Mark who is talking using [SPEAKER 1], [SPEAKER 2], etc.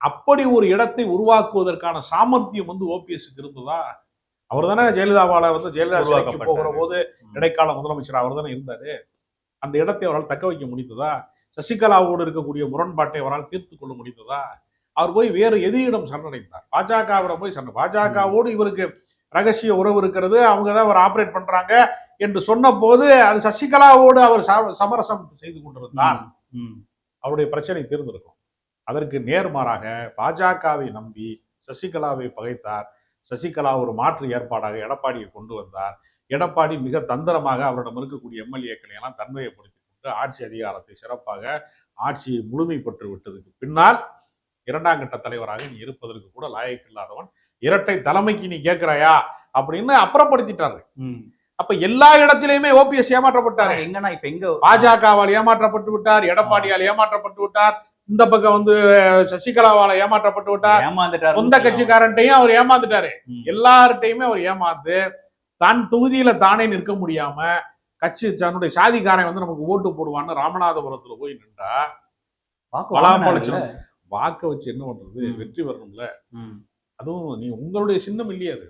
[SPEAKER 1] அப்படி ஒரு இடத்தை உருவாக்குவதற்கான சாமர்த்தியம் வந்து ஓபிஎஸ்க்கு இருந்ததா? அவர் தானே ஜெயலலிதாவால வந்து ஜெயலலிதா சிறைக்கு போகிற போது இடைக்கால முதலமைச்சர் அவர் தானே இருந்தாரு. அந்த இடத்தை அவரால் தக்க வைக்க முடிந்ததா? சசிகலாவோடு இருக்கக்கூடிய முரண்பாட்டை அவரால் தீர்த்து கொள்ள முடிந்ததா? அவர் போய் வேறு எதிரியிடம் சரணடைந்தார். பாஜகவிடம் போய் பாஜகவோடு இவருக்கு ரகசிய உறவு இருக்கிறது, அவங்க தான் அவர் ஆபரேட் பண்றாங்க என்று சொன்ன போது அது சசிகலாவோடு அவர் சமரசம் செய்து கொண்டிருந்தார். அவருடைய பிரச்சனை தீர்ந்திருக்கும். அதற்கு நேர்மாறாக பாஜகவை நம்பி சசிகலாவை பகைத்தார். சசிகலா ஒரு மாற்று ஏற்பாடாக எடப்பாடியை கொண்டு வந்தார். எடப்பாடி மிக தந்திரமாக அவரிடம் இருக்கக்கூடிய எம்எல்ஏக்களை எல்லாம் தன்மையப்படுத்திக் கொண்டு ஆட்சி அதிகாரத்தை சிறப்பாக ஆட்சியை முழுமை பெற்று விட்டதுக்கு பின்னால் இரண்டாம் கட்ட தலைவராக நீ இருப்பதற்கு கூட லாயக்கு இல்லாதவன், இரட்டை தலைமைக்கு நீ கேட்கிறாயா அப்படின்னு அப்புறப்படுத்திட்டாரு. அப்ப எல்லா இடத்திலையுமே ஓபிஎஸ் ஏமாற்றப்பட்டாரு. எங்கன்னா இப்ப எங்க பாஜகவால் ஏமாற்றப்பட்டு விட்டார், எடப்பாடியால் ஏமாற்றப்பட்டு விட்டார், இந்த பக்கம் வந்து சசிகலாவால ஏமாற்றப்பட்டு விட்டார், சொந்த கட்சிக்காரன்ட்டையும் அவர் ஏமாந்துட்டாரு. எல்லார்ட்டையுமே அவர் ஏமாந்து தன் தொகுதியில தானே நிற்க முடியாம கட்சி தன்னுடைய சாதிக்காரன் வந்து நமக்கு ஓட்டு போடுவான்னு ராமநாதபுரத்துல போய் நின்றா வாக்க வச்சு என்ன பண்றது? வெற்றி வரணும்ல. அதுவும் நீ உங்களுடைய சின்னம் இல்லையா அது.